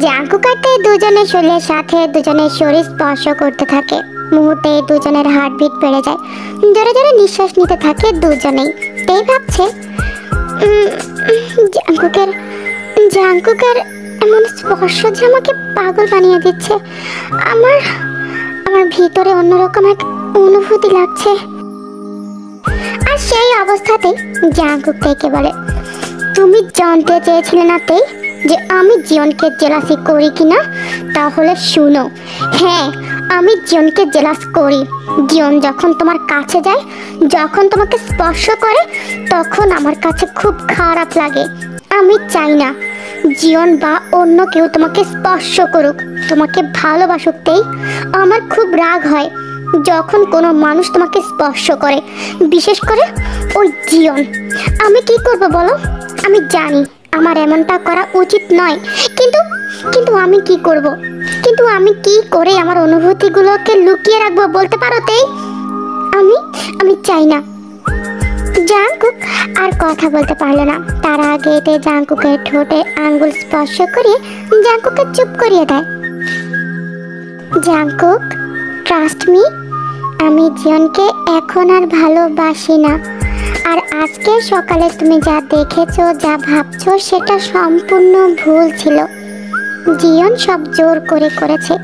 Jungkook আর তেই দুজনের শরীরের সাথে দুজনের শরীর স্পর্শ করতে থাকে। মুহূর্তে দুজনের হার্টবিট বেড়ে যায়, জোরে জোরে নিঃশ্বাস নিতে থাকে দুজনেই। তেই ভাবছে জাঙ্কুকের এমন স্পর্শ যে আমাকে পাগল বানিয়ে দিচ্ছে। আমার আমার ভিতরে অন্যরকম এক অনুভূতি লাগছে। আর সেই অবস্থাতেই জাঙ্কুক তেইকে বলে, তুমি জানতে চেয়েছিলে না তেই যে আমি জিয়নকে জেলাসি করি কিনা? তাহলে শুনো, হ্যাঁ আমি জিয়নকে জেলাস করি। জিয়ন যখন তোমার কাছে যায়, যখন তোমাকে স্পর্শ করে, তখন আমার কাছে খুব খারাপ লাগে। আমি চাই না জিয়ন বা অন্য কেউ তোমাকে স্পর্শ করুক, তোমাকে ভালোবাসুক। তেই আমার খুব রাগ হয় যখন কোনো মানুষ তোমাকে স্পর্শ করে, বিশেষ করে ওই জিয়ন। আমি কি করব বলো? আমি জানি আমার এমনটা করা উচিত নয়, কিন্তু কিন্তু আমি কি করব? কিন্তু আমি কি করে আমার অনুভূতিগুলোকে লুকিয়ে রাখবো বলতে পারো তেই? আমি চাই না। জাঙ্কুক আর কথা বলতে পারলো না। তার আগে তেই জাঙ্কুকের ঠোঁটে আঙ্গুল স্পর্শ করিয়ে জাঙ্কুককে চুপ করিয়ে দেয়। জাঙ্কুক, ট্রাস্ট মি, আমি জিয়নকে এখন আর ভালোবাসি না। আর আজকে সকালে তুমি যা দেখেছো, যা ভাবছো, সেটা সম্পূর্ণ ভুল ছিল। জিয়ন সব জোর করে করেছে,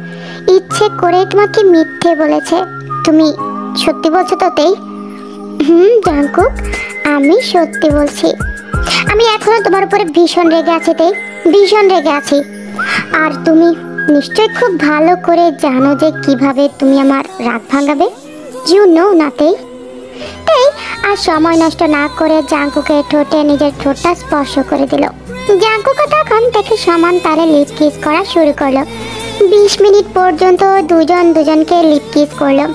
ইচ্ছে করে তোমাকে মিথ্যে বলেছে। তুমি সত্যি বলছো তো তেই? জাঙ্কুক, আমি সত্যি বলছি। আমি এখনো তোমার উপরে ভীষণ রেগে আছি তেই, ভীষণ রেগে আছি। আর তুমি নিশ্চয়ই খুব ভালো করে জানো যে কিভাবে তুমি আমার রাগ ভাঙাবে। ইউ নো না তেই? তেই আর সময় নষ্ট না করে জাঙ্কুকের ঠোঁটে নিজের ঠোঁটটা স্পর্শ করে দিল। জাঙ্কুকও তখন থেকে সমান তালে লিপ কিস করা শুরু করলো। 20 মিনিট পর্যন্ত দুজন দুজনকে লিপ কিস করলো।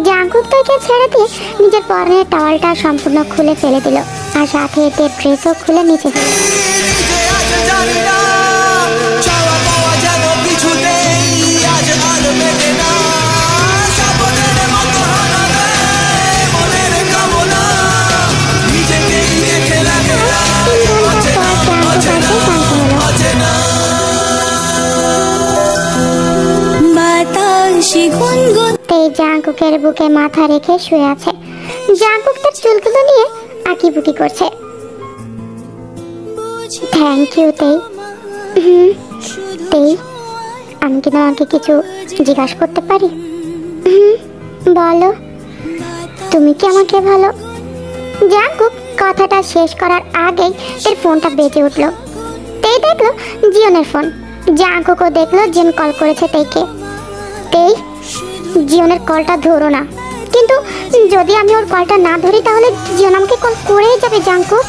জাঙ্কুক তেইকে ছেড়ে দিয়ে নিজের পরনের টাওয়ালটা সম্পূর্ণ খুলে ফেলে দিল, আর সাথে এতে ড্রেসও খুলে নিচে ফেলে। তেই জাঙ্কুকের বুকে মাথা রেখে শুয়ে আছে। জাঙ্কুক তার চুলগুলো নিয়ে আঁকিবুকি করছে। থ্যাংক ইউ তেই। তেই, আমি কি তোমাকে কিছু জিজ্ঞাসা করতে পারি? বলো, তুমি কি আমাকে ভালো? জাঙ্কুক কথাটা শেষ করার আগেই এর ফোনটা বেজে উঠলো। তেই দেখলো জিয়নের ফোন। জাঙ্কুকও দেখলো জিয়ন কল করেছে তেইকে। তেই, জিয়নের কলটা ধরো না। কিন্তু যদি আমি ওর কলটা না ধরি তাহলে জিয়ন আমাকে কল করেই যাবে। জাঙ্কুক,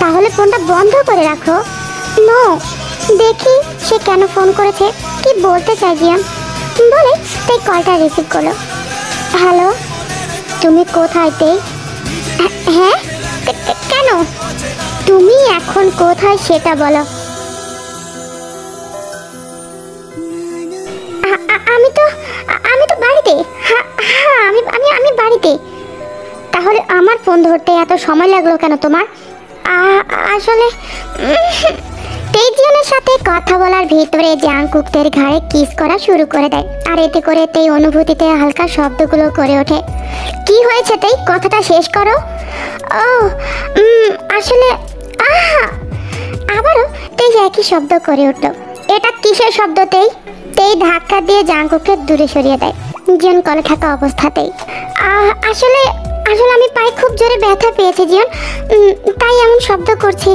তাহলে ফোনটা বন্ধ করে রাখো। নো, দেখি সে কেন ফোন করেছে, কি বলতে চাই জিয়ন বলে তেই কলটা রিসিভ করলো। হ্যালো, তুমি কোথায় তেই? হ্যাঁ, কেন? তুমি এখন কোথায় সেটা বলো। আমি তো বাড়িতে। হ্যাঁ, আমি বাড়িতে। তাহলে আমার ফোন ধরতে এত সময় লাগলো কেন তোমার? আসলে তেই জিয়নের সাথে কথা বলার ভিতরে জাঙ্কুকের ঘাড়ে কিস করা শুরু করে দেয়। আর এতে করে তেই অনুভূতিতে হালকা শব্দগুলো করে ওঠে। কি হয়েছে তেই? কথাটা শেষ করো। ও আসলে আবারও তেই একই শব্দ করে উঠল। এটা কিসের শব্দ তেই? তেই ধাক্কা দিয়ে জাঙ্কুককে দূরে সরিয়ে দেয় জিয়ন কলে থাকা অবস্থাতেই। আসলে আমি পায়ে খুব জোরে ব্যথা পেয়েছি জিয়ন, তাই এমন শব্দ করছি।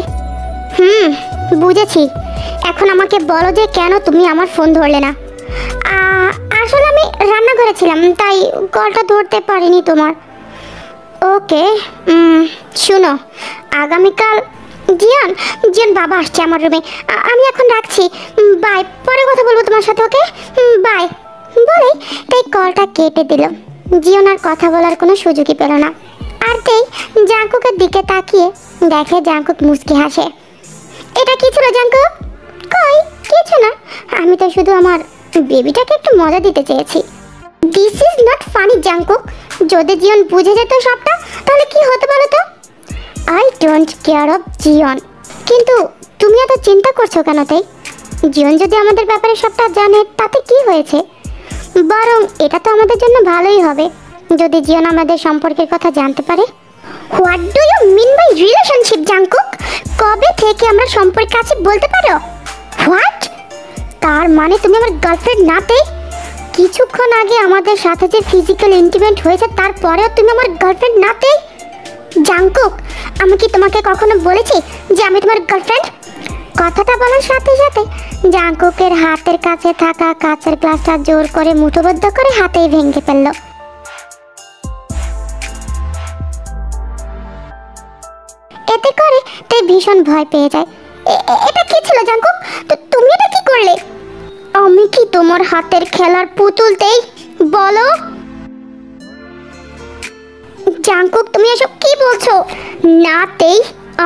বুঝেছি। এখন আমাকে বলো যে কেন তুমি আমার ফোন ধরলে না? আসলে আমি রান্নাঘরে ছিলাম, তাই কলটা ধরতে পারিনি তোমার। ওকে, শুনো, আগামীকাল জিয়ন বাবা আসছে আমার রুমে। আমি এখন রাখছি, বাই, পরে কথা বলবো তোমার সাথে। ওকে, বাই বলেই তাই কলটা কেটে দিল। জিয়ন আর কথা বলার কোনো সুযোগই পেল না। আর তেই জাঙ্কুকের দিকে তাকিয়ে দেখে জাঙ্কুক মুচকি হাসে। এটা কি ছিল জাঙ্কুক? কই কিছু না, আমি তো শুধু আমার বেবিটাকে একটু মজা দিতে চেয়েছি। This is not funny Jungkook. যদি জিয়ন বুঝে যেত সবটা তাহলে কি হতো বলো তো? আই ডোন্ট কেয়ার অফ জিয়ন, কিন্তু তুমি এত চিন্তা করছো কেন তাই? জীবন যদি আমাদের ব্যাপারে সবটা জানে তাতে কি হয়েছে? বরং এটা তো আমাদের জন্য ভালোই হবে যদি জীবন আমাদের সম্পর্কের কথা জানতে পারে। What do you mean by relationship Jungkook? কবে থেকে আমরা সম্পর্কে আছি বলতে পারো? হোয়াট? তার মানে তুমি আমার গার্লফ্রেন্ড নাতেই? কিছুক্ষণ আগে আমাদের সাথে যে ফিজিক্যাল ইন্টিমেট হয়েছে তারপরেও তুমি আমার গার্লফ্রেন্ড নাতেই? জাংকুক, আমি কি তোমাকে কখনো বলেছি যে আমি তোমার গার্লফ্রেন্ড? কথাটা বলার সাথে সাথে জাংকুকের হাতের কাছে থাকা কাঁচের গ্লাসটা জোর করে মুঠোবদ্ধ করে হাতেই ভেঙে ফেলল। এতে করে তাই ভীষণ ভয় পেয়ে যায়। এটা কি ছিল জাংকুক? তুমি এটা কি করলে? আমি কি তোমার হাতের খেলার পুতুলতেই? বলো জাংকুক, তুমি এসব কি বলছো? নাতেই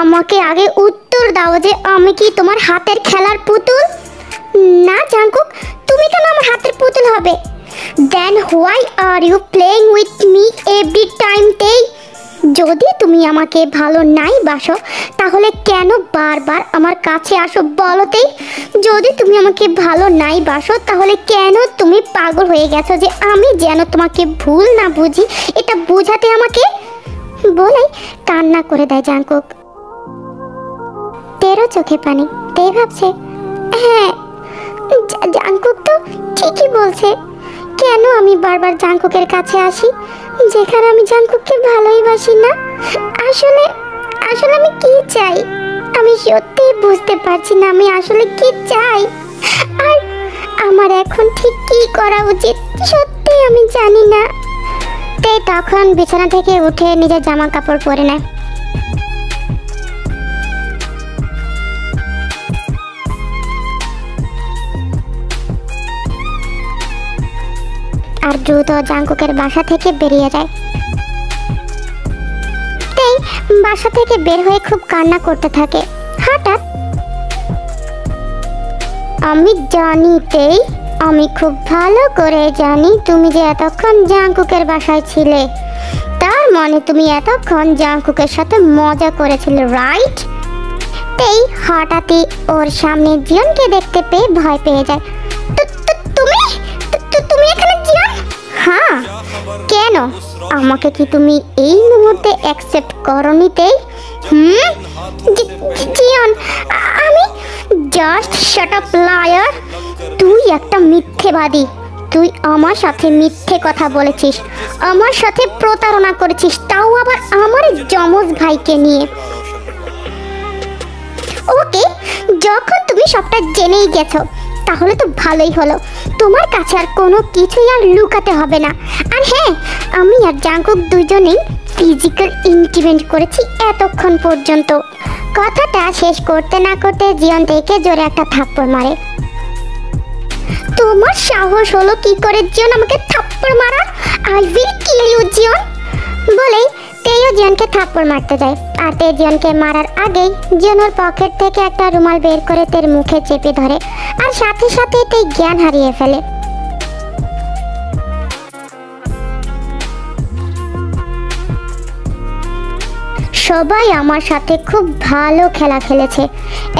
আমাকে আগে উত্তর দাও যে আমি কি তোমার হাতের খেলার পুতুল? না জাংকুক, তুমি কেন আমার হাতের পুতুল হবে? Then why are you playing with me every time Tae? যদি তুমি আমাকে ভালো নাই বাসো তাহলে কেন বারবার আমার কাছে আসো বলতেই? যদি তুমি আমাকে ভালো নাই বাসো তাহলে কেন তুমি পাগল হয়ে গেছো যে আমি যেন তোমাকে ভুল না বুঝি এটা বোঝাতে আমাকে? বলেই কান্না করে দেয় জাংকুক। তেরো চোখে পানি। তে ভাবছে, হ্যাঁ জাংকুক তো ঠিকই বলছে। কেন আমি বারবার জাংকুকের কাছে আসি যেখানে আমি জাংকুককে ভালোই বাসি না? আসলে আসলে আমি কি চাই আমি সত্যিই বুঝতে পারছি না। আমি আসলে কি চাই আর আমার এখন ঠিক কি করা উচিত সত্যি আমি জানি না। তে তখন বিছানা থেকে উঠে নিজের জামা কাপড় পরে নেয়। আর দ্রুত জাংকুকের বাসা থেকে বেরিয়ে যায়। তেই বাসা থেকে বের হয়ে খুব কান্না করতে থাকে। হঠাৎ, আমি জানি তেই, আমি খুব ভালো করে জানি তুমি যে এতক্ষণ জাংকুকের বাসায় ছিলে। তার মানে তুমি এতক্ষণ জাংকুকের সাথে মজা করেছিলে, রাইট? তেই হঠাৎই ওর সামনে জিয়নকে দেখতে পেয়ে ভয় পেয়ে যায়। তুমি এখানে জিয়ন? হ্যাঁ, কেন? আমাকে কি তুমি এই মুহূর্তে অ্যাকসেপ্ট করনি তেই? জিয়ন, আমি জাস্ট শাট আপ লায়ার। তুই একটা মিথ্যেবাদী। তুই আমার সাথে মিথ্যে কথা বলেছিস, আমার সাথে প্রতারণা করেছিস, তাও আবার আমার যমজ ভাইকে নিয়ে। ওকে, যখন তুমি সবটা জেনেই গেছো তাহলে তো ভালোই হলো। তোমার কাছে আর কোনো কিছুই আর লুকাতে হবে না। আর হ্যাঁ, আমি আর জাংকুক দুজনেই ফিজিক্যাল ইন্টিমেট করেছি এতক্ষণ পর্যন্ত। কথাটা শেষ করতে না করতে জিয়ন থেকে জোরে একটা থাপ্পড় মারে। তোমার সাহস হলো কি করে জিয়ন আমাকে থাপ্পড় মারা? I will kill you Jiyon. বলেই তেও জিয়নকে থাপ্পড় মারতে যায়। আর তে জিয়নকে মারার আগেই জিয়ন ওর পকেট থেকে একটা রুমাল বের করে তের মুখে চেপে ধরে আর সাথে সাথে তে জ্ঞান হারিয়ে ফেলে। সবাই আমার সাথে খুব ভালো খেলা খেলেছে,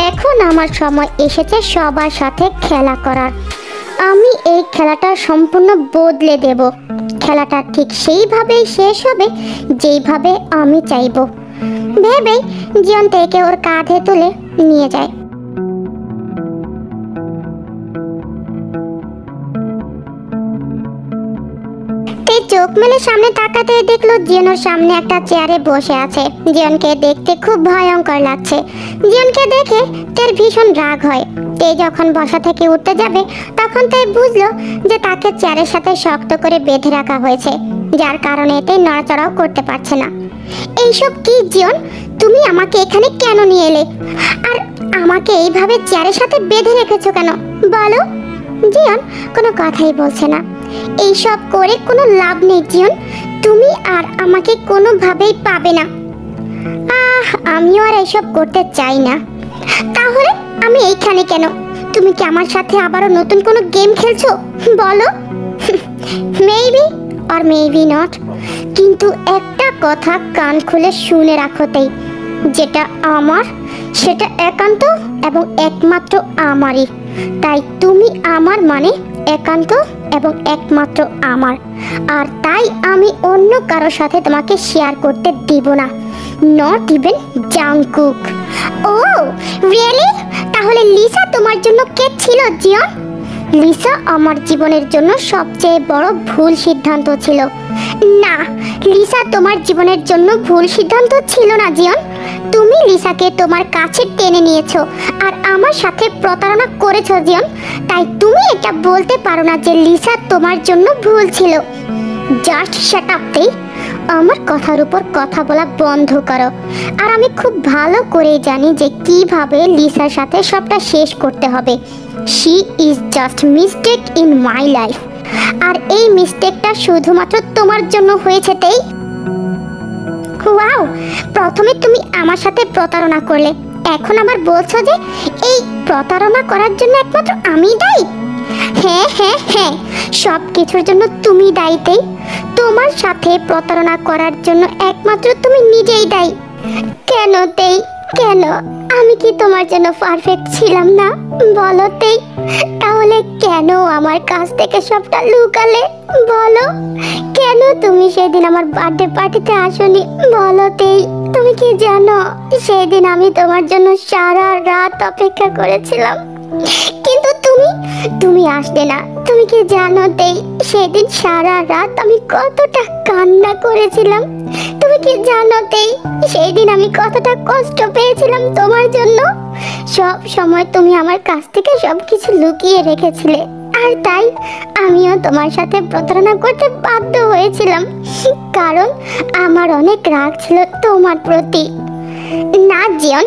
এখন আমার সময় এসেছে সবার সাথে খেলা করার। আমি এই খেলাটা সম্পূর্ণ বদলে দেব। খেলাটা ঠিক সেইভাবেই শেষ হবে যেইভাবে আমি চাইব। ভেবেই জিয়ন থেকে ওর কাঁধে তুলে নিয়ে যায়। চোখ মেলে সামনে তাকাতে দেখলো জিয়নের সামনে একটা চেয়ারে বসে আছে। জিয়নকে দেখতে খুব ভয়ঙ্কর লাগছে। জিয়নকে দেখে তের ভীষণ রাগ হয়। তে যখন বসা থেকে উঠতে যাবে তখন তে বুঝলো যে তাকে চেয়ারের সাথে শক্ত করে বেঁধে রাখা হয়েছে, যার কারণে তে নড়াচড়াও করতে পারছে না। এইসব কি জিয়ন? তুমি আমাকে এখানে কেন নিয়ে এলে? আর আমাকে এইভাবে চেয়ারের সাথে বেঁধে রেখেছো কেন বলো? জিয়ন কোনো কথাই বলছে না। এইসব করে কোনো লাভ নেই জিয়ন, তুমি আর আমাকে কোনোভাবেই পাবে না। আমিও আর এইসব করতে চাই না। তাহলে আমি এইখানে কেন? তুমি কি আমার সাথে আবারও নতুন কোনো গেম খেলছো বলো? মেবি অর মেবি নট, কিন্তু একটা কথা কান খুলে শুনে রাখো তেই, যেটা আমার সেটা একান্ত এবং একমাত্র আমারই। তাই তুমি আমার মানে একান্ত এবং একমাত্র আমার। আর তাই আমি অন্য কারোর সাথে তোমাকে শেয়ার করতে দিব না, not even Jungkook. Oh really? তাহলে লিসা তোমার জন্য কে ছিল জিয়ন? লিসা আমার জীবনের জন্য সবচেয়ে বড় ভুল সিদ্ধান্ত ছিল। না, লিসা তোমার জীবনের জন্য ভুল সিদ্ধান্ত ছিল না জিয়ন। তুমি লিসাকে তোমার কাছে টেনে নিয়েছো আর আমার সাথে প্রতারণা করেছো জিয়ন। তাই তুমি এটা বলতে পারো না যে লিসা তোমার জন্য ভুল ছিল। জাস্ট শাট আপ দেই। আমার কথার উপর কথা বলা বন্ধ করো। আর আমি খুব ভালো করে জানি যে কিভাবে লিসার সাথে সবটা শেষ করতে হবে। She is just mistake in my life. আর এই মিস্টেকটা শুধুমাত্র তোমার জন্য হয়েছে। তাই ওয়াও, প্রথমে তুমি আমার সাথে প্রতারণা করলে, এখন আবার বলছো যে এই প্রতারণা করার জন্য একমাত্র আমি দায়ী। হ্যাঁ হ্যাঁ হ্যাঁ, সব কিছুর জন্য তুমি দায়ী। তাই তোমার সাথে প্রতারণা করার জন্য একমাত্র তুমি নিজেই দায়ী। কেন তেই, কেন? আমি কি তোমার জন্য পারফেক্ট ছিলাম না? বলো তেই। তাহলে কেন আমার কাছ থেকে সবটা লুকালে? বলো, কেন তুমি সেদিন আমার বার্থডে পার্টিতে আসোনি? বলো তেই। তুমি কি জানো সেদিন আমি তোমার জন্য সারা রাত অপেক্ষা করেছিলাম, কিন্তু তুমি আসলে না। তুমি কি জানো তেই, সেদিন সারা রাত আমি কতটা কান্না করেছিলাম? তুমি কি জানো তেই, সেই দিন আমি কতটা কষ্ট পেয়েছিলাম তোমার জন্য? সব সময় তুমি আমার কাছ থেকে সবকিছু লুকিয়ে রেখেছিলে, আর তাই আমিও তোমার সাথে প্রতারণা করতে বাধ্য হয়েছিলাম, কারণ আমার অনেক রাগ ছিল তোমার প্রতি। না জিয়ন,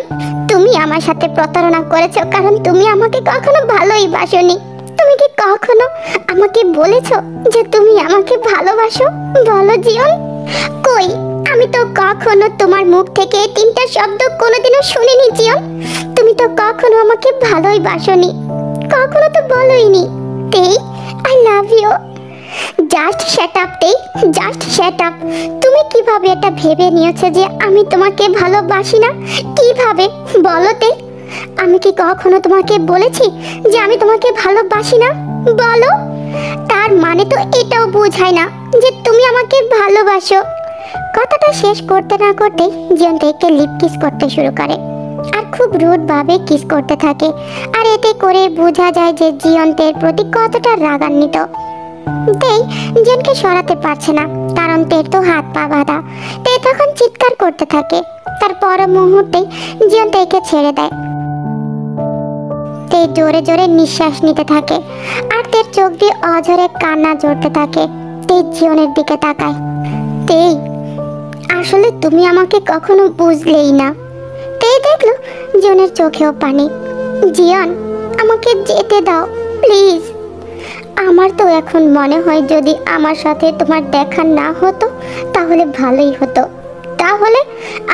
তুমি আমার সাথে প্রতারণা করেছো কারণ তুমি আমাকে কখনো ভালোই বাসোনি। তুমি কি কখনো আমাকে বলেছো যে তুমি আমাকে ভালোবাসো? বলো জিয়ন। কই, আমি তো কখনো তোমার মুখ থেকে এই তিনটা শব্দ কোনোদিনও শুনিনি জিয়ন। তুমি তো কখনো আমাকে ভালোই বাসোনি, কখনো তো বলোইনি। Tae, I love you. Just shut up Tae, just shut up. তুমি কিভাবে এটা ভেবে নিয়েছো যে আমি তোমাকে ভালোবাসি না? কিভাবে বলো তেই? আমি কি কখনো তোমাকে বলেছি যে আমি তোমাকে ভালোবাসি না? বলো। তার মানে তো এটাও বোঝায় না যে তুমি আমাকে ভালোবাসো। কথাটা শেষ করতে না করতেই জিয়ন তেইকে লিপ কিস করতে শুরু করে আর খুব রুড ভাবে কিস করতে থাকে। আর এতে করে বোঝা যায় যে জিয়ন তের প্রতি কতটা রাগান্বিত। তেই জিয়নকে সরাতে পারছে না, কারণ তের তো হাত পা বাঁধা। তে তখন চিৎকার করতে থাকে। তার পর মুহূর্তেই জিয়ন তেইকে ছেড়ে দেয়। তে জোরে জোরে নিঃশ্বাস নিতে থাকে আর তের চোখ দিয়ে অঝরে কান্না ঝরতে থাকে। তে জিয়নের দিকে তাকায়। তেই, আসলে তুমি আমাকে কখনো বুঝলেই না। তে দেখলো জিয়নের চোখেও পানি। জিয়ন, আমাকে যেতে দাও প্লিজ। আমার তো এখন মনে হয় যদি আমার সাথে তোমার দেখা না হতো তাহলে ভালোই হতো। তাহলে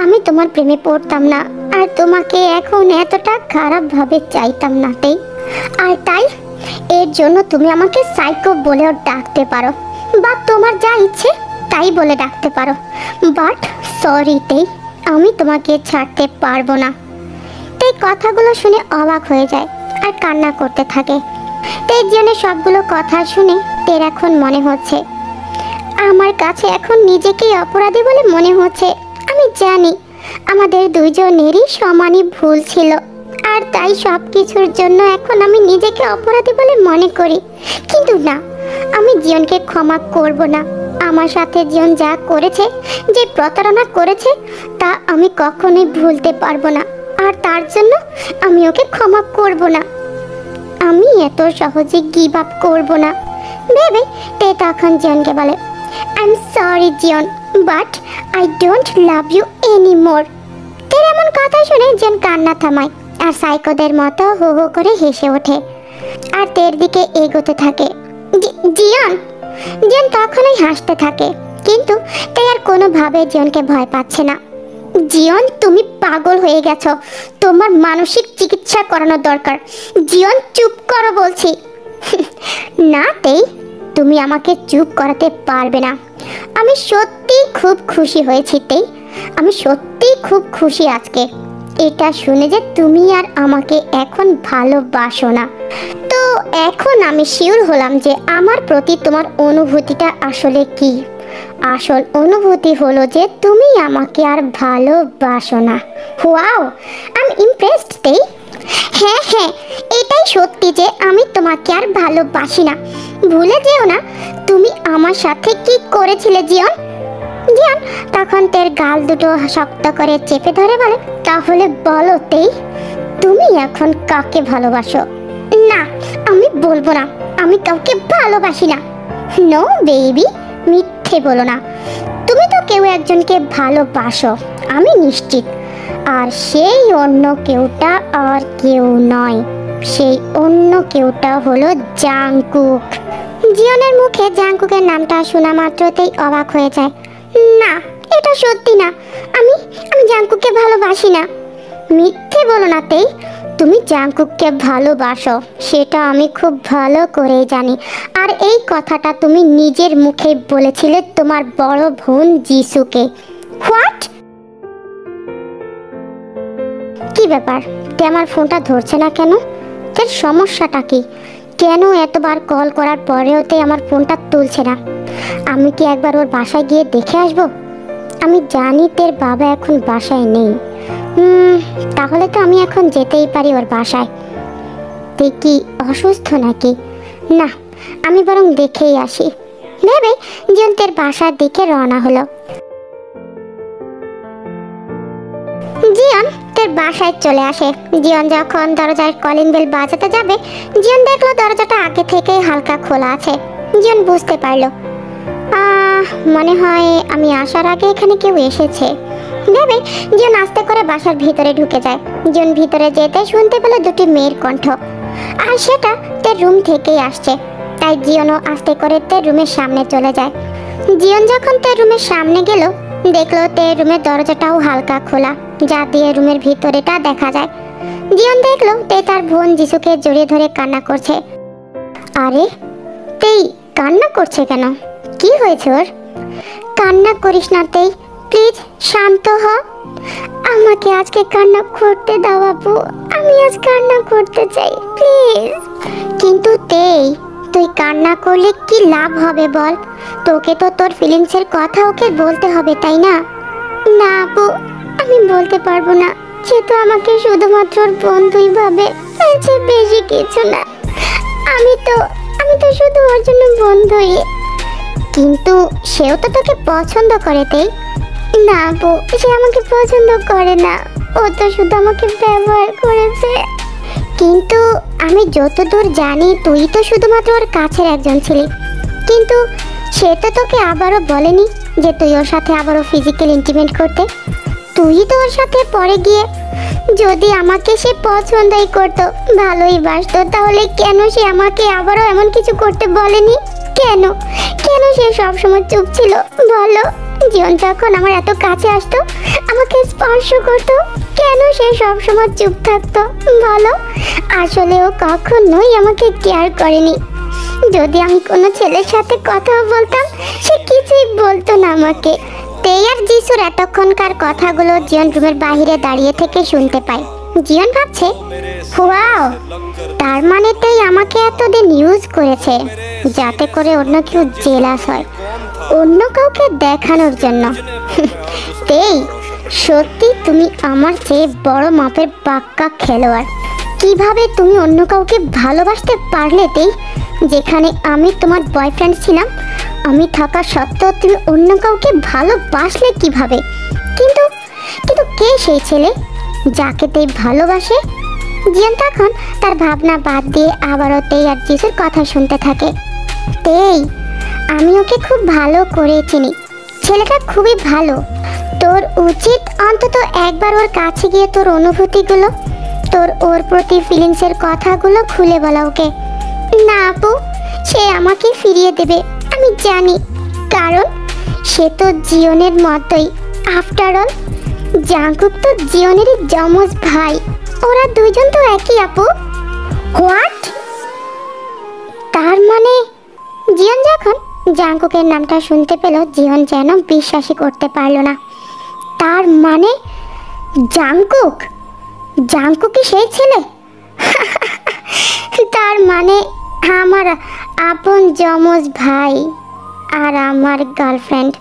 আমি তোমার প্রেমে পড়তাম না আর তোমাকে এখন এতটা খারাপভাবে চাইতাম না। তেই, আর তাই এর জন্য তুমি আমাকে সাইকো বলেও ডাকতে পারো, বা তোমার যা ইচ্ছে তাই বলে ডাকতে পারো। বাট সরি তেই, আমি তোমাকে ছাড়তে পারবো না। তেই কথাগুলো শুনে অবাক হয়ে যায় আর কান্না করতে থাকে। তেই জিয়নের সবগুলো কথা শুনে তের এখন মনে হচ্ছে, আমার কাছে এখন নিজেকেই অপরাধী বলে মনে হচ্ছে। আমি জানি আমাদের দুইজনেরই সমানই ভুল ছিল, আর তাই সব কিছুর জন্য এখন আমি নিজেকে অপরাধী বলে মনে করি। কিন্তু না, আমি জিয়নকে ক্ষমা করব না। আমার সাথে জিয়ন যা করেছে, যে প্রতারণা করেছে, তা আমি কখনোই ভুলতে পারবো না। আর তার জন্য আমি ওকে ক্ষমা করব না। আমি এত সহজে গিভ আপ করব না ভেবে তে তখন জিয়নকে বলে, I am sorry Jiyon, but I don't love you anymore. তের এমন কথা শুনে জিয়ন কান্না থামায় আর সাইকোদের মতো হো হো করে হেসে ওঠে আর তের দিকে এগোতে থাকে। জিয়ন জিয়ন তখনই হাসতে থাকে, কিন্তু তে আর কোনোভাবে জিয়নকে ভয় পাচ্ছে না। জিয়ন, তুমি পাগল হয়ে গেছো, তোমার মানসিক চিকিৎসা করানো দরকার। জিয়ন, চুপ করো বলছি। না তেই, তুমি আমাকে চুপ করাতে পারবে না। আমি সত্যি খুব খুশি হয়েছি তেই, আমি সত্যি খুব খুশি আজকে এটা শুনে যে তুমি আর আমাকে এখন ভালোবাসো না। তো এখন আমি শিওর হলাম যে আমার প্রতি তোমার অনুভূতিটা আসলে কি। আসল অনুভূতি হলো যে তুমি আমাকে আর ভালোবাসো না। ওয়াও, আই এম ইমপ্রেসড তেই। হ্যাঁ হ্যাঁ, এটাই সত্যি যে আমি তোমাকে আর ভালোবাসি না। ভুলে যেও না তুমি আমার সাথে কি করেছিলে জিয়ন। জিয়ন তখন তের গাল দুটো শক্ত করে চেপে ধরে বলে, তাহলে বলো তেই, তুমি এখন কাকে ভালোবাসো? না, আমি বলবো না, আমি কাউকে ভালোবাসি না। নো বেবি, মিথ্যে বলো না। তুমি তো কেউ একজনকে ভালোবাসো, আমি নিশ্চিত। আর সেই অন্য কেউটা আর কেউ নয়, সেই অন্য কেউটা হলো জাংকুক। জিয়নের মুখে জাংকুকের নামটা শোনা মাত্রতেই অবাক হয়ে যায়। না, এটা সত্যি না, আমি জাংকুককে ভালোবাসি না। মিথ্যে বলো না তেই, তুমি জাংকুককে ভালোবাসো, সেটা আমি খুব ভালো করেই জানি। আর এই কথাটা তুমি নিজের মুখেই বলেছিলে তোমার বড় বোন জিসুকে। হোয়াট? কি ব্যাপার, তে আমার ফোনটা ধরছে না কেন? এর সমস্যাটা কি? কেন এতবার কল করার পরেও তে আমার ফোনটা তুলছে না? আমি কি একবার ওর বাসায় গিয়ে দেখে আসবো? আমি জানি তের বাবা এখন বাসায় নেই। তাহলে তো আমি এখন যেতেই পারি ওর বাসায়। তে কি অসুস্থ নাকি? না, আমি বরং দেখেই আসি ভেবে জিয়ন তের বাসার দিকে রওনা হলো। জিয়ন তের বাসায় চলে আসে। জিয়ন যখন দরজার কলিং বেল বাজাতে যাবে, জিয়ন দেখলো দরজাটা আগে থেকেই হালকা খোলা আছে। জিয়ন বুঝতে পারলো মনে হয় আমি আসার আগে এখানে কেউ এসেছে ভেবে জিয়ন আস্তে করে বাসার ভিতরে ঢুকে যায়। জিয়ন ভিতরে যেতে শুনতে পেল দুটি মেয়ের কণ্ঠ, আর সেটা তের রুম থেকেই আসছে। তাই জিয়নও আস্তে করে তের রুমের সামনে চলে যায়। জিয়ন যখন তের রুমের সামনে গেল, দেখলো তের রুমের দরজাটাও হালকা খোলা, যা দিয়ে রুমের ভিতরেটা দেখা যায়। জিয়ন দেখলো তে তার বোন জিসুকে জড়িয়ে ধরে কান্না করছে। আরে তেই কান্না করছে কেন? কি হয়েছে ওর? কান্না করিস না তেই, প্লিজ শান্ত হ। আমাকে আজকে কান্না করতে দাও আপু, আমি আজ কান্না করতে চাই প্লিজ। কিন্তু তেই, তুই কান্না করলে কি লাভ হবে বল? তোকে তো তোর ফিলিংসের কথা ওকে বলতে হবে, তাই না? না আপু, আমি বলতে পারবো না। সে তো আমাকে শুধুমাত্র ওর বন্ধুই ভাবে, বেশি কিছু না। আমি তো শুধু ওর জন্য বন্ধুই। কিন্তু সেও তো তোকে পছন্দ করে তেই। না আপু, সে আমাকে পছন্দ করে না, ও তো শুধু আমাকে ব্যবহার করেছে। কিন্তু আমি যতদূর জানি তুই তো শুধুমাত্র ওর কাছের একজন ছিলি। কিন্তু সে তো তোকে আবারও বলেনি যে তুই ওর সাথে আবারও ফিজিক্যাল ইন্টিমেট করতে। তুই তো ওর সাথে পরে গিয়ে, যদি আমাকে সে পছন্দই করতো, ভালোই বাসতো, তাহলে কেন সে আমাকে আবারও এমন কিছু করতে বলেনি? কেন সে সবসময় চুপ ছিল বলো? জীবন যখন আমার এত কাছে আসতো, আমাকে স্পর্শ করতো, কেন সে সবসময় চুপ থাকতো বলো? আসলে ও কখনোই আমাকে কেয়ার করেনি। যদি আমি কোনো ছেলের সাথে কথা বলতাম, সে কিছুই বলতো না আমাকে। তেই আর জিসুর এতক্ষণকার কথাগুলো জিয়ন রুমের বাইরে দাঁড়িয়ে থেকে শুনতে পায়। জিয়ন ভাবছে, ওয়াও, তার মানে তেই আমাকে এতদিন ইউজ করেছে যাতে করে অন্য কেউ জেলাস হয়, অন্য কাউকে দেখানোর জন্য। তেই, সত্যি তুমি আমার চেয়ে বড় মাপের পাক্কা খেলোয়াড়। কিভাবে তুমি অন্য কাউকে ভালোবাসতে পারলে তেই? যেখানে আমি তোমার বয়ফ্রেন্ড ছিলাম, আমি থাকা সত্ত্বেও তুমি অন্য কাউকে ভালোবাসলে কিভাবে? কিন্তু কে সেই ছেলে যাকে তেই ভালোবাসে? জিয়ন তখন তার ভাবনা বাদ দিয়ে আবারও তেই আর জিসুর কথা শুনতে থাকে। তেই, আমি ওকে খুব ভালো করে চিনি, ছেলেটা খুবই ভালো। তোর উচিত অন্তত একবার ওর কাছে গিয়ে তোর অনুভূতিগুলো, তোর ওর প্রতি ফিলিংসের কথাগুলো খুলে বলা ওকে। না আপু, সে আমাকে ফিরিয়ে দেবে আমি জানি, কারণ সে তো জিয়নের মতোই। আফটার অল জাংকুক তো জিয়নেরই যমজ ভাই, ওরা দুইজন তো একই আপু। হোয়াট? তার মানে? জিয়ন যখন জাংকুকের নামটা শুনতে পেল, জিয়ন যেন বিশ্বাসই করতে পারল না। তার মানে জাংকুক, জাংকুকই সেই ছেলে? তার মানে আমার আপন যমজ ভাই আর আমার গার্লফ্রেন্ড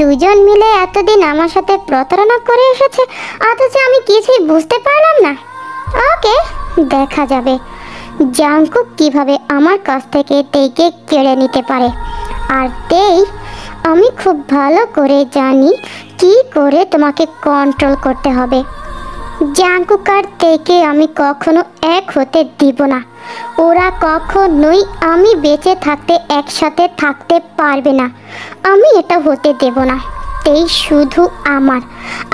দুজন মিলে এতদিন আমার সাথে প্রতারণা করে এসেছে, অথচ আমি কিছুই বুঝতে পারলাম না। ওকে, দেখা যাবে জাংকুক কিভাবে আমার কাছ থেকে তেইকে কেড়ে নিতে পারে। আর তেই, আমি খুব ভালো করে জানি কি করে তোমাকে কন্ট্রোল করতে হবে। জাংকুক আর তেইকে আমি কখনো এক হতে দিব না। ওরা কখনোই আমি বেঁচে থাকতে একসাথে থাকতে পারবে না। আমি এটা হতে দেব না। তেই শুধু আমার,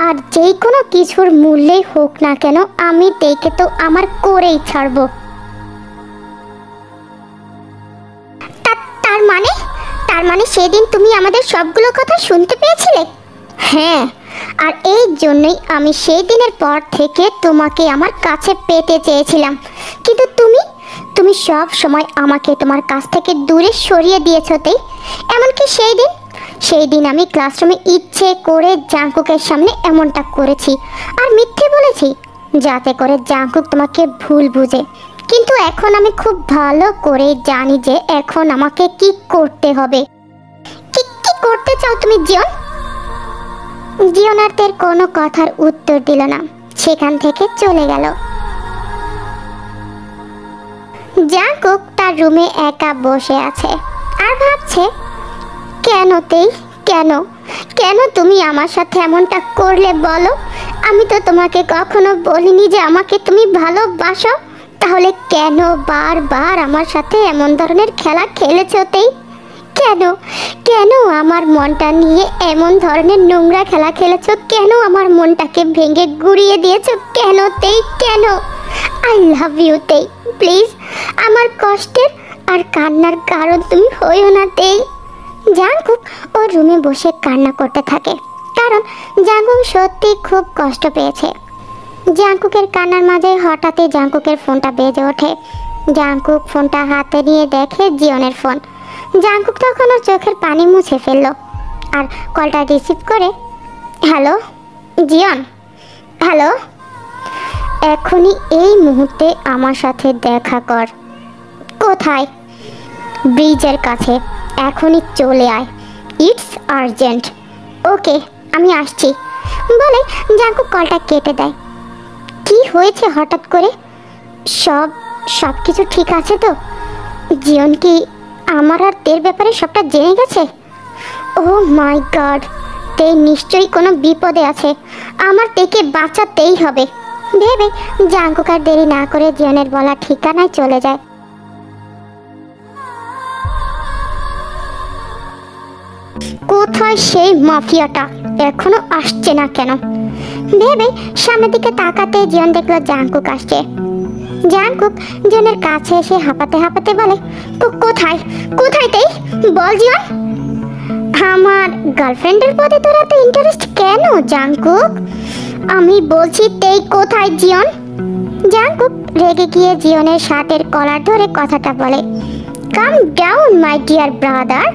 আর যেই কোনো কিছুর মূল্যেই হোক না কেন আমি তেইকে তো আমার করেই ছাড়বো। তার মানে সেদিন তুমি আমাদের সবগুলো কথা শুনতে পেয়েছিলে? হ্যাঁ, আর এই জন্যই আমি সেই দিনের পর থেকে তোমাকে আমার কাছে পেতে চেয়েছিলাম, কিন্তু তুমি সব সময় আমাকে তোমার কাছ থেকে দূরে সরিয়ে দিয়েছো। তেই এমনকি সেই দিন আমি ক্লাসরুমে ইচ্ছে করে জাংকুকের সামনে এমনটা করেছি আর মিথ্যে বলেছি, যাতে করে জাংকুক তোমাকে ভুল বুঝে। কিন্তু এখন আমি খুব ভালো করে জানি যে এখন আমাকে কি করতে হবে। কি করতে চাও তুমি জিয়ন? জিয়ন আর তের কোনো কথার উত্তর দিল না, সেখান থেকে চলে গেল। জাংকুক তার রুমে একা বসে আছে আর ভাবছে, কেন তেই, কেন তুমি আমার সাথে এমনটা করলে বলো? আমি তো তোমাকে কখনো বলিনি যে আমাকে তুমি ভালোবাসো, তাহলে কেন বারবার আমার সাথে এমন ধরনের খেলা খেলেছো তেই? কেন আমার মনটা নিয়ে এমন ধরনের নোংরা খেলা খেলেছো? কেন আমার মনটাকে ভেঙে গুড়িয়ে দিয়েছো? কেন তেই, কেন? আই লাভ ইউ তেই, প্লিজ আমার কষ্টের আর কান্নার কারণ তুমি হইও না তেই। জাংকুক ওর রুমে বসে কান্না করতে থাকে, কারণ জাংকুক সত্যি খুব কষ্ট পেয়েছে। জাংকুকের কান্নার মাঝে হঠাৎই জাংকুকের ফোনটা বেজে ওঠে। জাংকুক ফোনটা হাতে নিয়ে দেখে জিয়নের ফোন। জাংকুক তখন ওর চোখের পানি মুছে ফেলল আর কলটা রিসিভ করে, হ্যালো জিয়ন, হ্যালো, এখনই এই মুহূর্তে আমার সাথে দেখা কর। কোথায়? ব্রিজের কাছে, এখনই চলে আয়, ইটস আর্জেন্ট। ওকে, আমি আসছি বলে জাংকুক কলটা কেটে দেয়। কি হয়েছে হঠাৎ করে? সব কিছু ঠিক আছে তো? জিয়ন কি আমার আর তের ব্যাপারে সবটা জেনে গেছে? ও মাই গড, তে নিশ্চয়ই কোনো বিপদে আছে, আমার তেকে বাঁচাতেই হবে ভেবে জাংকুক আর দেরি না করে জিয়নের বলা ঠিকানায় চলে যায়। কোথায় সেই মাফিয়াটা, এখনো আসছে না কেন ভেবে সামনের দিকে তাকাতে জিয়ন দেখলো জাংকুক আসছে। জাংকুক জিয়নের কাছে এসে হাঁপাতে হাঁপাতে বলে, কোথায় তেই, বল জিয়ন। আমার গার্লফ্রেন্ডের প্রতি তোর এত ইন্টারেস্ট কেন জাংকুক? আমি বলছি তেই কোথায় জিয়ন? জাংকুক রেগে গিয়ে জিয়নের শার্টের কলার ধরে কথাটা বলে, come down my dear brother,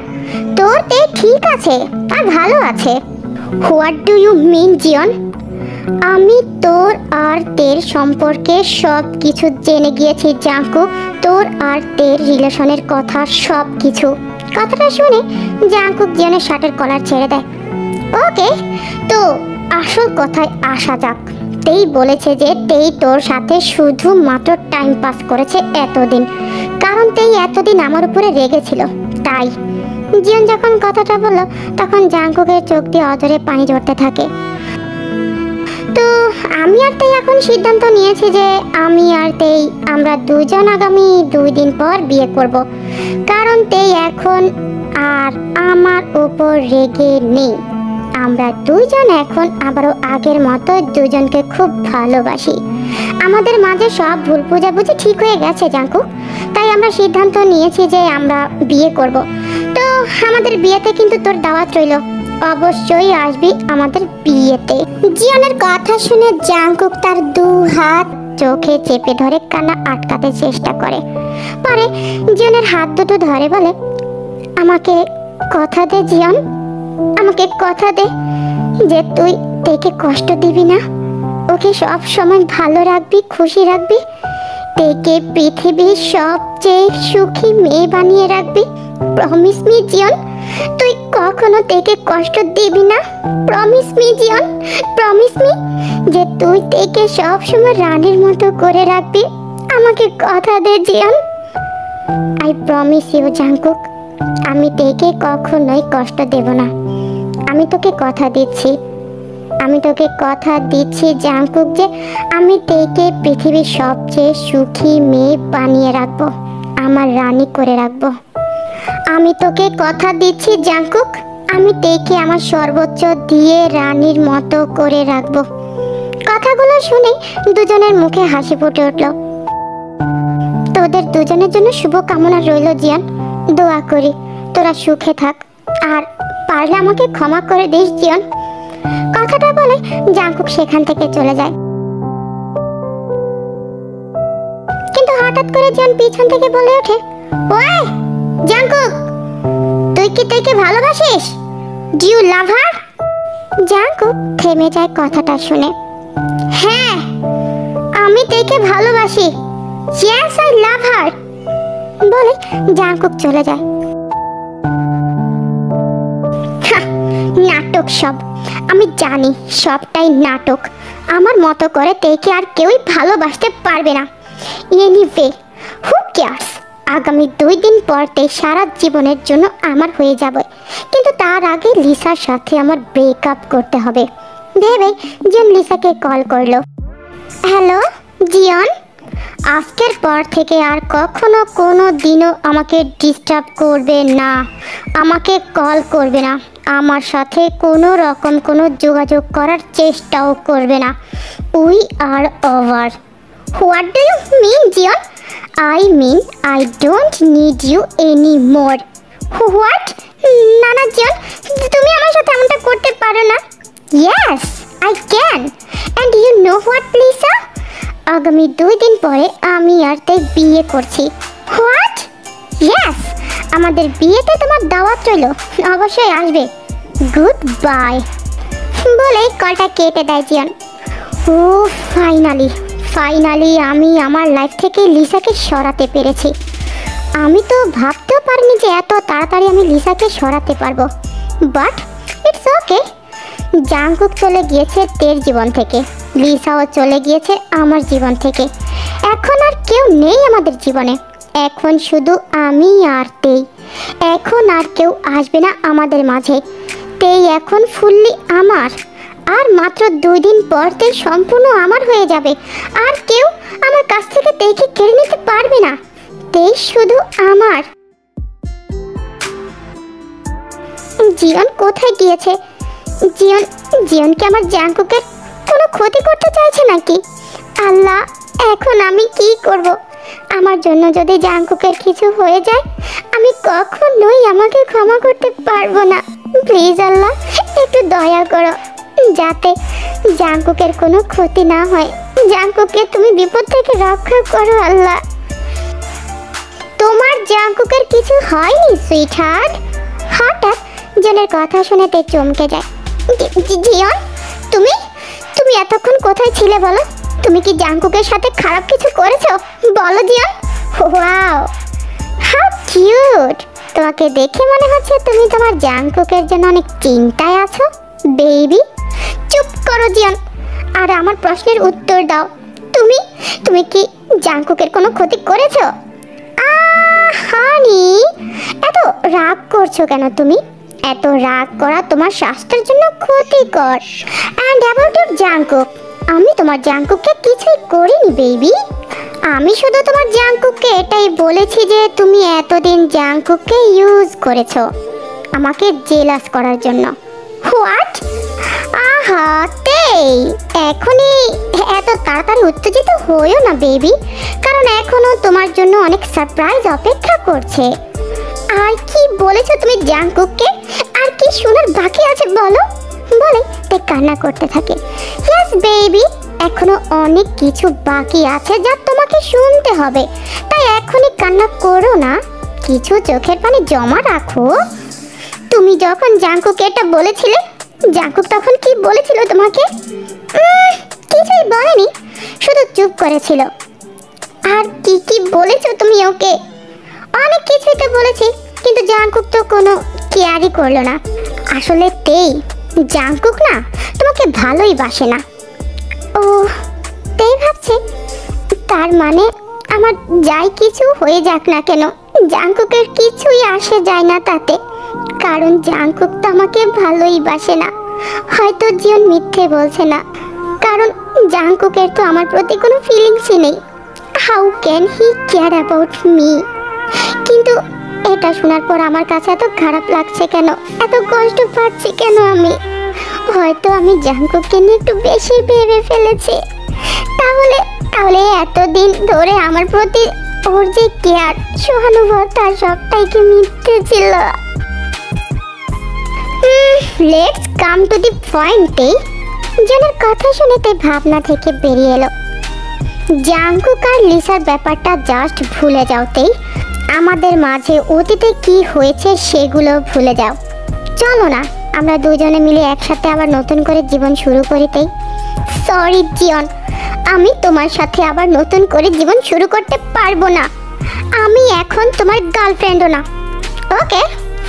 তোর তেই ঠিক আছে আর ভালো আছে। What do you mean Jiyon? আমি তোর আর তের সম্পর্কে সব কিছু জেনে গিয়েছি জাংকুক, তোর আর তের রিলেশনের কথা সব কিছু। কথাটা শুনে জাংকুক জিয়নের শার্টের কলার ছেড়ে দেয়। ওকে, তো আসল কথায় আসা যাক। তেই বলেছে যে তেই তোর সাথে শুধুমাত্র টাইম পাস করেছে এতদিন, কারণ তেই এতদিন আমার উপরে রেগেছিল তাই। জিয়ন যখন কথাটা বলল তখন জাংকুকের চোখ দিয়ে অঝরে পানি ঝরতে থাকে। তো আমি আর তেই এখন সিদ্ধান্ত নিয়েছি যে আমি আর তেই আমরা দুজন আগামী 2 দিন পর বিয়ে করব, কারণ তেই এখন আর আমার উপর রেগে নেই। আমরা দুজন এখন আবারও আগের মতো দুজনকে খুব ভালোবাসি। আমাদের মাঝে সব ভুল বোঝাবুঝি ঠিক হয়ে গেছে জাংকুক, তাই আমরা সিদ্ধান্ত নিয়েছি যে আমরা বিয়ে করব। তো আমাদের বিয়েতে কিন্তু তোর দাওয়াত রইল, অবশ্যই আসবি আমাদের বিয়েতে। জিয়নের কথা শুনে জাংকুক তার 2 হাত চোখে চেপে ধরে কান্না আটকাতে চেষ্টা করে। পরে জিয়নের হাত দুটো ধরে বলে, আমাকে কথা দে জিয়ন, আমাকে কথা দে, যে তুই তেকে কষ্ট দিবি না, ওকে সব সময় ভালো রাখবি, খুশি রাখবি, তেকে পৃথিবীর সবচেয়ে সুখী মেয়ে বানিয়ে রাখবি। প্রমিস মি জিয়ন, তুই কখনো তেকে কষ্ট দিবি না। প্রমিস মি জিয়ন, প্রমিস মি যে তুই তেকে সব সময় রানীর মতো করে রাখবি। আমাকে কথা দে জিয়ন। আই প্রমিস ইউ জাংকুক, আমি তেকে কখনোই কষ্ট দেব না। আমি তোকে কথা দিচ্ছি, আমি তোকে কথা দিচ্ছি জাংকুক, যে আমি তেকে পৃথিবীর সবচেয়ে সুখী মেয়ে বানিয়ে রাখবো, আমার রানী করে রাখবো। আমি তোকে কথা দিচ্ছি জাংকুক, আমি তেকে আমার সর্বোচ্চ দিয়ে রানীর মতো করে রাখবো। কথাগুলো শুনে দুজনের মুখে হাসি ফুটে উঠল। তোদের দুজনের জন্য শুভ কামনা রইল জিয়ান। দোয়া করি তোরা সুখে থাক, আর পারলে আমাকে ক্ষমা করে দিস জিয়ান। কথাটা বলে জাংকুক সেখান থেকে চলে যায়। কিন্তু হঠাৎ করে জিয়ান পিছন থেকে বলে ওঠে, ওই জাংকুক, তুই কি তেকে ভালোবাসিস? Do you love her? Jungkook থেমে যায় কথাটা শুনে। হ্যাঁ, আমি তেকে ভালোবাসি। ইয়েস, আই লাভ হার বলে জাংকুক চলে যায়। নাটক সব, আমি জানি সবটাই নাটক। আমার মতো করে তেকে আর কেউই ভালোবাসতে পারবে না। এনিওয়ে, হু কেয়ারস? আগামী 2 দিন পর তে সারা জীবনের জন্য আমার হয়ে যাবে, কিন্তু তার আগে লিসার সাথে আমার ব্রেকআপ করতে হবে ভেবে জিয়ন লিসাকে কল করলো। হ্যালো জিয়ন, আজকের পর থেকে আর কখনো কোনো দিনও আমাকে ডিস্টার্ব করবে না, আমাকে কল করবে না, আমার সাথে কোনো রকম কোনো যোগাযোগ করার চেষ্টাও করবে না। We are over. What do you mean Jiyon? I mean I don't need you anymore. What? না না জিয়ন, তুমি আমার সাথে এমনটা করতে পারো না। Yes, I can. And you know what, Lisa? আগামী 2 দিন পরে আমি আর তে বিয়ে করছি। What? Yes, আমাদের বিয়েতে তোমার দাওয়াত রইল, অবশ্যই আসবে। গুড বাই বলে কলটা কেটে দেয় জিয়ন। ও ফাইনালি আমি আমার লাইফ থেকে লিসাকে সরাতে পেরেছি। আমি তো ভাবতেও পারিনি যে এত তাড়াতাড়ি আমি লিসাকে সরাতে পারবো, বাট ইটস ওকে। জাংকুক চলে গিয়েছে তের জীবন থেকে, লিসাও চলে গিয়েছে আমার জীবন থেকে। এখন আর কেউ নেই আমাদের জীবনে, এখন শুধু আমি আর তেই। এখন আর কেউ আসবে না আমাদের মাঝে। তেই এখন ফুললি আমার, আর মাত্র 2 দিন পর তেই সম্পূর্ণ আমার হয়ে যাবে। আর কেউ আমার কাছ থেকে তেইকে কেড়ে নিতে পারবে না। তেই শুধু আমার। জিয়ন কোথায় গিয়েছে? জিয়ন কি আমার জাংকুকের কোনো ক্ষতি করতে চাইছে নাকি? আল্লাহ, এখন আমি কি করব? আমার জন্য যদি জাংকুকের কিছু হয়ে যায়, আমি কখনোই আমাকে ক্ষমা করতে পারবো না। প্লিজ আল্লাহ, একটু দয়া করো, যাতে জাংকুকের কোনো ক্ষতি না হয়। জাংকুককে তুমি বিপদ থেকে রক্ষা করো আল্লাহ। তোমার জাংকুকের কিছু হয়নি সুইট হার্ট? হঠাৎ জনের কথা শুনে তে চমকে যায়। জিয়ন, তুমি এতক্ষণ কোথায় ছিলে বলো? তুমি কি জাংকুকের সাথে খারাপ কিছু করেছো? বলো জিয়ন। Wow, how cute! তোমাকে দেখে মনে হচ্ছে তুমি তোমার জাংকুকের জন্য অনেক চিন্তায় আছো বেবি। চুপ করো জিয়ন, আর আমার প্রশ্নের উত্তর দাও। তুমি কি জাংকুকের কোনো ক্ষতি করেছো? হানি, এত রাগ করছো কেন তুমি? এত রাগ করা তোমার স্বাস্থ্যের জন্য ক্ষতিকর। অ্যান্ড অ্যাবাউট ইউর জাংকুক, আমি তোমার জাংকুককে কিছুই করিনি বেবি। আমি শুধু তোমার জাংকুককে এটাই বলেছি যে তুমি এতদিন জাংকুককে ইউজ করেছো আমাকে জেলাস করার জন্য। হোয়াট? আহা তেই, এখনই এত তাড়াতাড়ি উত্তেজিত হইও না বেবি, কারণ এখনো তোমার জন্য অনেক সারপ্রাইজ অপেক্ষা করছে। আর কি বলেছো তুমি জাংকুককে? আর কি শোনার বাকি আছে বলো? বলে তে কান্না করতে থাকে। ইয়েস বেবি, এখনো অনেক কিছু বাকি আছে যা তোমাকে শুনতে হবে, তাই এখনই কান্না করো না, কিছু চোখের পানি জমা রাখো। তুমি যখন জাংকুকে এটা বলেছিলে জাঙ্কুক তখন কি বলেছিল তোমাকে? কিছুই বলেনি, শুধু চুপ করেছিল। আর কি কি বলেছো তুমি ওকে? অনেক কিছুই তো বলেছি, কিন্তু জাঙ্কুক তো কোনো কেয়ারই করলো না। আসলে তেই, জাঙ্কুক না তোমাকে ভালোই বাসে না। ও, তেই ভাবছে তার মানে আমার যাই কিছু হয়ে যাক না কেন, জাঙ্কুকের কিছুই আসে যায় না তাতে, কারণ জাঙ্কুক তো আমাকে ভালোই বাসে না। হয়তো জিয়ন মিথ্যে বলছে না, কারণ জাঙ্কুকের তো আমার প্রতি কোনো ফিলিংসই নেই। How can he care about me? কিন্তু এটা শোনার পর আমার কাছে এত খারাপ লাগছে কেন, এত কষ্ট পাচ্ছি কেন আমি? হয়তো আমি জাঙ্কুককে নিয়ে একটু বেশি ভেবে ফেলেছি। তাহলে তাহলে এতদিন ধরে আমার প্রতি ওর যে কেয়ার, সহানুভূতি, সবটাই কি মিথ্যে ছিল? Let's come to the point. জনের কথা শুনেতে ভাবনা থেকে বেরিয়ে এলো, জাঙ্কুক আর লিসার ব্যাপারটা জাস্ট ভুলে যাওতেই, আমাদের মাঝে অতীতে কি হয়েছে সেগুলো ভুলে যাও। চলো না আমরা দুজনে মিলে একসাথে আবার নতুন করে জীবন শুরু করিতেই। সরি জিয়ন, আমি তোমার সাথে আবার নতুন করে জীবন শুরু করতে পারবো না। আমি এখন তোমার গার্লফ্রেন্ডও না। Okay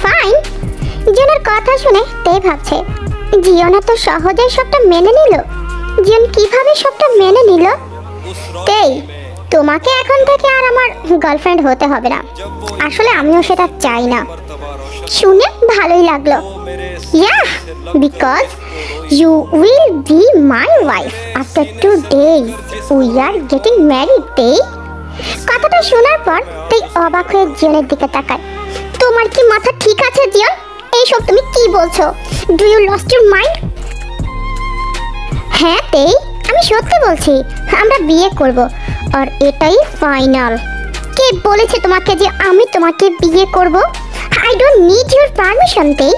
fine. জিয়নের কথা শুনে তে ভাবছে, জিয়ন এত সহজে সবটা মেনে নিল? জিয়ন কিভাবে সবটা মেনে নিল? তেই, তোমাকে এখন থেকে আর আমার গার্লফ্রেন্ড হতে হবে না। আসলে আমিও সেটা চাই না। শুনে ভালোই লাগলো। Yeah, because you will be my wife after 2 days. We are getting married, Tei. কথাটা শোনার পর তেই অবাক হয়ে জিয়নের দিকে তাকায়। তোমার কি মাথা ঠিক আছে জিয়ন? এইসব তুমি কি বলছো? Do you lost your mind? হ্যাঁ তেই, আমি সত্যি বলছি, আমরা বিয়ে করব, আর এটাই ফাইনাল। কে বলেছে তোমাকে যে আমি তোমাকে বিয়ে করব? I don't need your permission, Tei.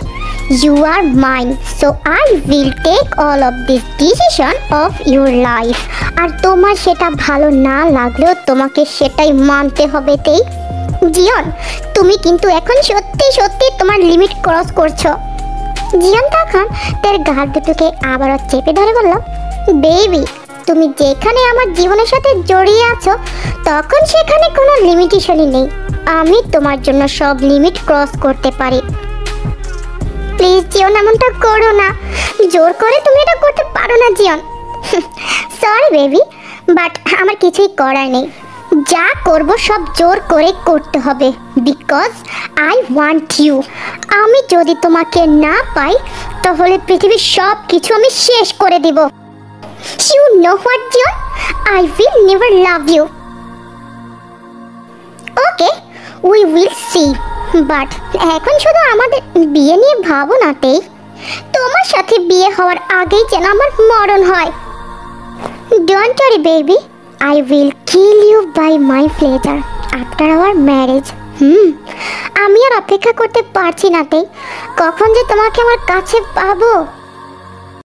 You are mine, so I will take all of this decision of your life. আর তোমার সেটা ভালো না লাগলেও তোমাকে সেটাই মানতে হবে তেই। জিয়ন, তুমি কিন্তু এখন সত্যি সত্যি তোমার লিমিট ক্রস করছো। জিয়ন তখন তার গাল দুটোকে আবারও চেপে ধরে বলল, বেবি, তুমি যেখানে আমার জীবনের সাথে জড়িয়ে আছো তখন সেখানে কোনো লিমিটেশনই নেই। আমি তোমার জন্য সব লিমিট ক্রস করতে পারি। প্লিজ জিয়ন, এমনটা করো না। জোর করে তুমি এটা করতে পারো না জিয়ন। সরি বেবি, বাট আমার কিছুই করার নেই। যা করব সব জোর করে করতে হবে, বিকজ আই ওয়ান্ট ইউ। আমি যদি তোমাকে না পাই তাহলে পৃথিবীর সব কিছু আমি শেষ করে দিব। You know what, Jion? I will never love you. Okay, we will see. But এখন শুধু আমাদের বিয়ে নিয়ে ভাবো না তেই। তোমার সাথে বিয়ে হওয়ার আগেই যেন আমার মরণ হয়। Don't worry baby, I will kill you by my pleasure after our marriage. আমি আর অপেক্ষা করতে পারছি না তেই, কখন যে তোমাকে আমার কাছে পাবো।